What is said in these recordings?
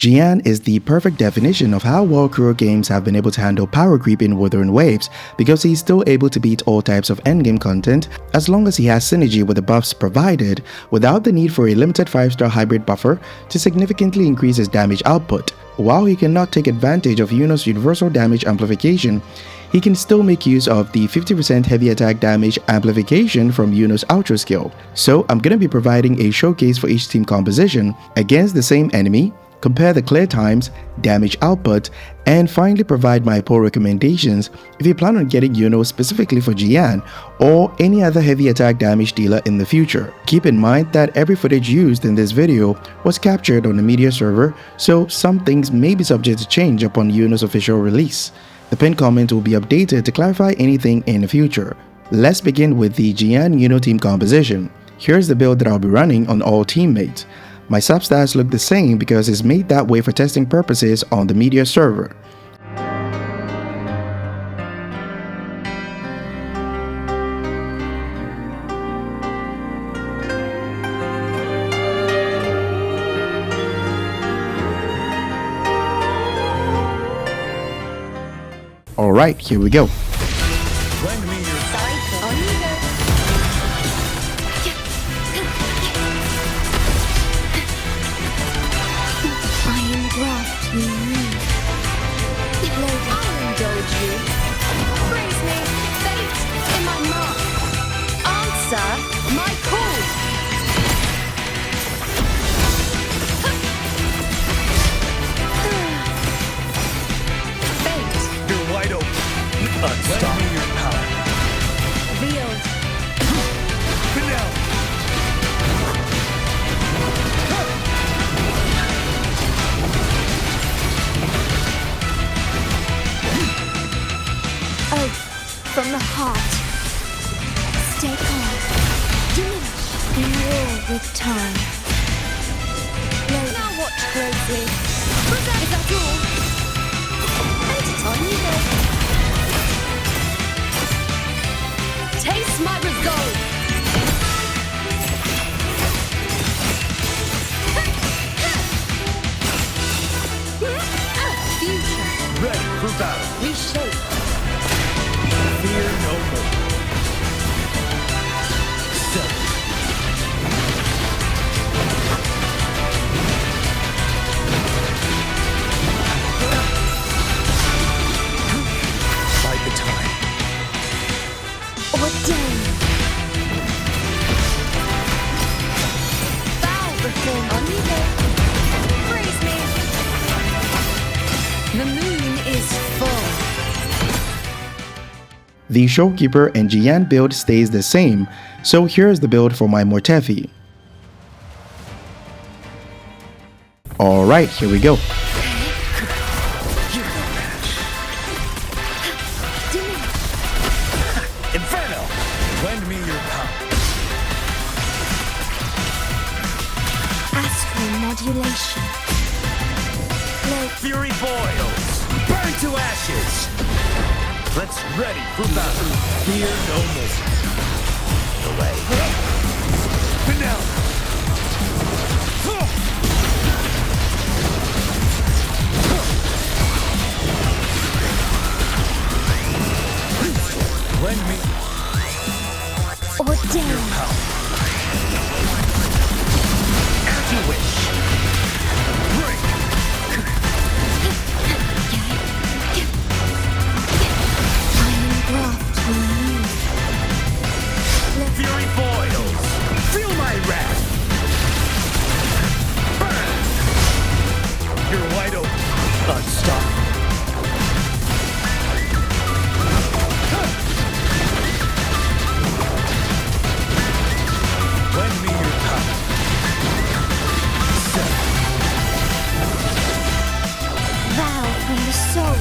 Jiyan is the perfect definition of how well Kuro games have been able to handle power creep in Wuthering Waves, because he's still able to beat all types of endgame content as long as he has synergy with the buffs provided without the need for a limited 5-star hybrid buffer to significantly increase his damage output. While he cannot take advantage of Iuno's universal damage amplification, he can still make use of the 50% heavy attack damage amplification from Iuno's outro skill. So I'm gonna be providing a showcase for each team composition against the same enemy, compare the clear times, damage output, and finally provide my pull recommendations if you plan on getting Iuno specifically for Jiyan or any other heavy attack damage dealer in the future. Keep in mind that every footage used in this video was captured on the media server, so some things may be subject to change upon Iuno's official release. The pinned comment will be updated to clarify anything in the future. Let's begin with the Jiyan Iuno team composition. Here's the build that I'll be running on all teammates. My substats look the same because it's made that way for testing purposes on the media server. Alright, here we go. From the heart, stay calm, diminish and roar with time. Now watch closely. Is that all? Anytime you go. Taste my resolve. Future. Ready for battle. Reshape. Fear no more. Fight the time. Ordain. Bow before Amigo. Praise me. The moon is full. The Showkeeper and Jiyan build stays the same, so here's the build for my Mortefi. Alright, here we go. Inferno! Lend me your power. Astral modulation. Fury boils! Burn to ashes! Let's ready for battle. Fear no more. Away. Now. Lend me Ordain. your power. As you wish. Bring. Fury boils! Feel my wrath! Burn! You're wide open. Unstoppable. Lend me your power. Vow from the soul.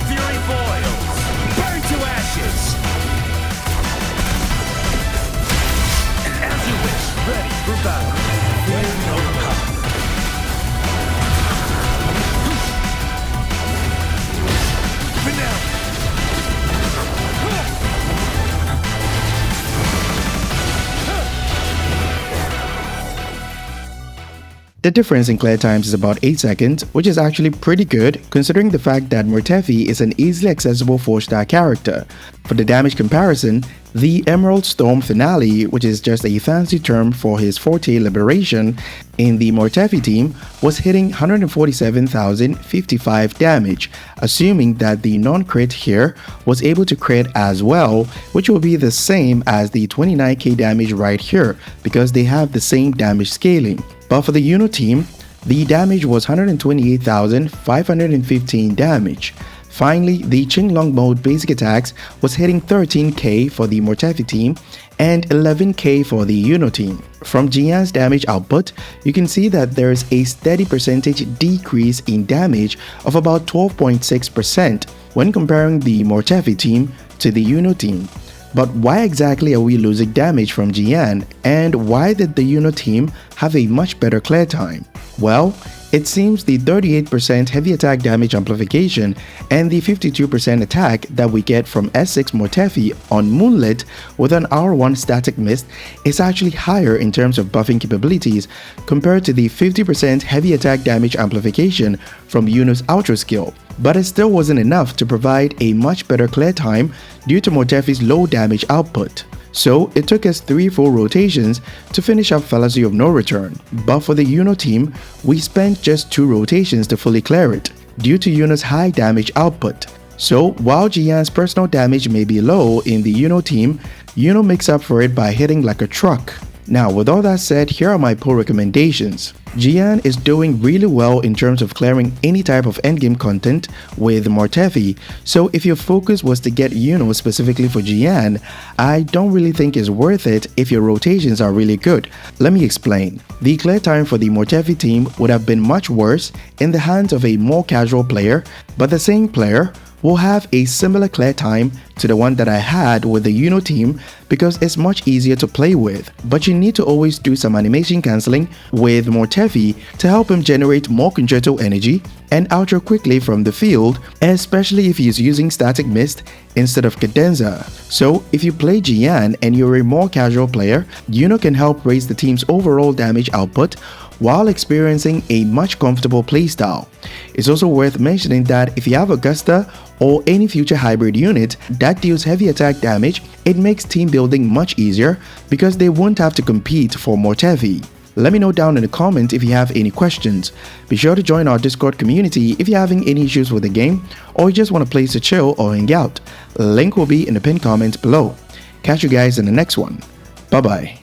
Fury boils! Burn to ashes! As you wish, ready for battle. Fear no power. The difference in clear times is about 8 seconds, which is actually pretty good considering the fact that Mortefi is an easily accessible 4-star character. For the damage comparison, the Emerald Storm Finale, which is just a fancy term for his Forte Liberation, in the Mortefi team was hitting 147,055 damage, assuming that the non-crit here was able to crit as well, which will be the same as the 29k damage right here because they have the same damage scaling. But for the Iuno team, the damage was 128,515 damage. Finally, the Qinglong mode basic attacks was hitting 13k for the Mortefi team and 11k for the Iuno team. From Jiyan's damage output, you can see that there is a steady percentage decrease in damage of about 12.6% when comparing the Mortefi team to the Iuno team. But why exactly are we losing damage from Jiyan, and why did the Iuno team have a much better clear time? Well, it seems the 38% heavy attack damage amplification and the 52% attack that we get from S6 Mortefi on Moonlit with an R1 static mist is actually higher in terms of buffing capabilities compared to the 50% heavy attack damage amplification from Iuno's Ultra skill. But it still wasn't enough to provide a much better clear time due to Mortefi's low damage output. So it took us 3 full rotations to finish up Fallacy of No Return, but for the Iuno team, we spent just 2 rotations to fully clear it, due to Iuno's high damage output. So while Jiyan's personal damage may be low in the Iuno team, Iuno makes up for it by hitting like a truck. Now with all that said, here are my pull recommendations. Jiyan is doing really well in terms of clearing any type of endgame content with Mortefi, so if your focus was to get Iuno specifically for Jiyan, I don't really think it's worth it if your rotations are really good. Let me explain. The clear time for the Mortefi team would have been much worse in the hands of a more casual player, but the same player will have a similar clear time to the one that I had with the Iuno team because it's much easier to play with. But you need to always do some animation cancelling with Mortefi to help him generate more concerto energy and outro quickly from the field, especially if he's using static mist instead of cadenza. So if you play Jiyan and you're a more casual player, Iuno can help raise the team's overall damage output while experiencing a much comfortable playstyle. It's also worth mentioning that if you have Augusta or any future hybrid unit that deals heavy attack damage, it makes team building much easier because they won't have to compete for Mortefi. Let me know down in the comments if you have any questions. Be sure to join our Discord community if you're having any issues with the game or you just want a place to chill or hang out. Link will be in the pinned comment below. Catch you guys in the next one. Bye bye.